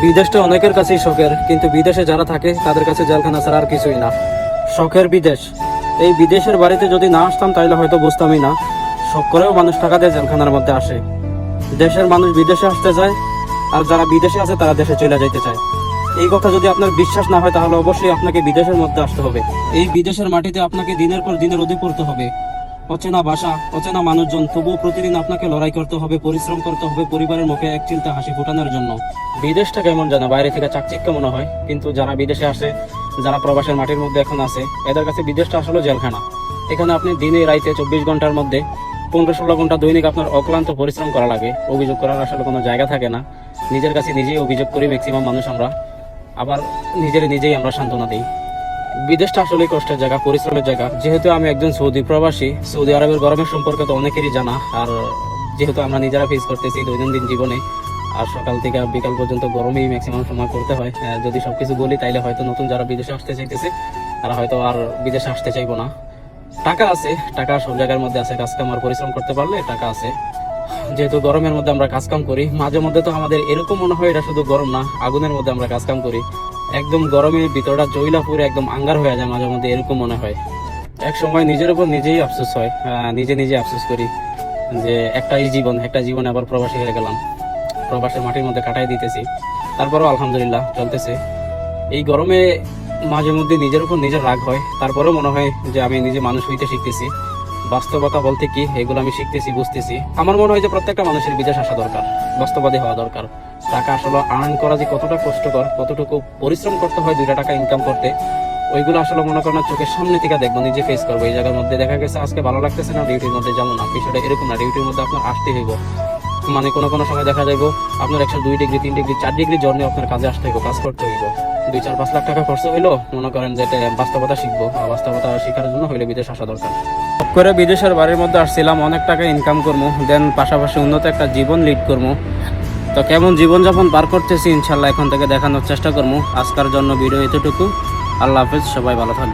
বিদেশটা অনেকের কাছেই শখের, কিন্তু বিদেশে যারা থাকে তাদের কাছে জেলখানা ছাড়া আর কিছুই না। শখের বিদেশ। এই বিদেশের বাড়িতে যদি না আসতাম তাহলে হয়তো বুঝতামই না শখ করেও মানুষ টাকা দিয়ে জেলখানার মধ্যে আসে। দেশের মানুষ বিদেশে আসতে চায়, আর যারা বিদেশে আছে তারা দেশে চলে যাইতে চায়। এই কথা যদি আপনার বিশ্বাস না হয় তাহলে অবশ্যই আপনাকে বিদেশের মধ্যে আসতে হবে। এই বিদেশের মাটিতে আপনাকে দিনের পর দিনের রোদে পড়তে হবে। অচেনা ভাষা, অচেনা মানুষজন, তবুও প্রতিদিন আপনাকে লড়াই করতে হবে, পরিশ্রম করতে হবে পরিবারের মুখে এক চিন্তা হাসি ফোটানোর জন্য। বিদেশটা কেমন জানা বাইরে থেকে চাকচিক্য মনে হয়, কিন্তু যারা বিদেশে আসে, যারা প্রবাসের মাটির মধ্যে এখন আছে, এদের কাছে বিদেশটা আসলে জেলখানা। এখানে আপনি দিনে রাইতে 24 ঘন্টার মধ্যে 15-16 ঘন্টা দৈনিক আপনার অক্লান্ত পরিশ্রম করা লাগে। অভিযোগ করার আসলে কোনো জায়গা থাকে না। নিজের কাছে নিজেই অভিযোগ করি ম্যাক্সিমাম মানুষ আমরা, আবার নিজেই আমরা সান্ত্বনা দিই। বিদেশটা আসলে কষ্টের জায়গা, পরিশ্রমের জায়গা। যেহেতু আমি একজন সৌদি প্রবাসী, সৌদি আরবের গরমের সম্পর্কে তো অনেকেরই জানা। আর যেহেতু আমরা নিজেরা ফেস করতেছি দৈনন্দিন জীবনে, আর সকাল থেকে বিকাল পর্যন্ত গরমেই ম্যাক্সিমাম সময় করতে হয়। যদি সবকিছু বলি তাইলে হয়তো নতুন যারা বিদেশে আসতে চাইতেছে তারা হয়তো আর বিদেশে আসতে চাইবো না। টাকা আছে, টাকা সব জায়গার মধ্যে আছে, কাজকাম আর পরিশ্রম করতে পারলে টাকা আছে। যেহেতু গরমের মধ্যে আমরা কাজকাম করি, মাঝে মধ্যে তো আমাদের এরকম মনে হয় এটা শুধু গরম না, আগুনের মধ্যে আমরা কাজকাম করি। একদম গরমের ভিতরটা জয়লা পুরে একদম আঙ্গার হয়ে যায়, মাঝে মধ্যে এরকম মনে হয়। এক সময় নিজের উপর নিজেই আফসোস হয়, নিজে আফসোস করি যে একটা জীবন আবার প্রবাসী হয়ে গেলাম, প্রবাসের মাটির মধ্যে কাটাই দিতেছি। তারপরেও আলহামদুলিল্লাহ চলতেছে। এই গরমে মাঝে মধ্যে নিজের উপর নিজের রাগ হয়, তারপরেও মনে হয় যে আমি নিজে মানুষ হইতে শিখতেছি। বাস্তবতা বলতে কি এগুলো আমি শিখতেছি, বুঝতেছি। আমার মনে হয় যে প্রত্যেকটা মানুষের বিদেশ আসা দরকার, বাস্তববাদী হওয়া দরকার। টাকা আসলে আর্ন করা যে কতটা কষ্টকর, কতটুকু পরিশ্রম করতে হয় 2টা টাকা ইনকাম করতে, ওইগুলো আসলে মনে করেন চোখের সামনে থেকে দেখবো, নিজে ফেস করবো। এই জায়গার মধ্যে দেখা গেছে আজকে ভালো লাগতেছে না, ডিউটির মধ্যে যেমন না, বিষয়টা এরকম না। ডিউটির মধ্যে আপনার আসতে হইব, মানে কোনো সময় দেখা যাইব আপনার 102 ডিগ্রি 3 ডিগ্রি 4 ডিগ্রি জ্বর নিয়ে আপনার কাজে আসতে হইব, কাজ করতে হইব। 2-4-5 লাখ টাকা খরচ হইলো, মনে করেন যে বাস্তবতা শিখবো। বাস্তবতা শেখার জন্য হইলে বিদেশ আসা দরকার। করে বিদেশের বাড়ির মধ্যে আসছিলাম অনেক টাকা ইনকাম করবো, দেন পাশাপাশি উন্নত একটা জীবন লিড করবো। তো কেমন জীবনযাপন পার করতেছি ইনশাল্লাহ এখন থেকে দেখানোর চেষ্টা করবো। আজকের জন্য ভিডিও এতটুকু। আল্লাহ হাফেজ, সবাই ভালো থাকবে।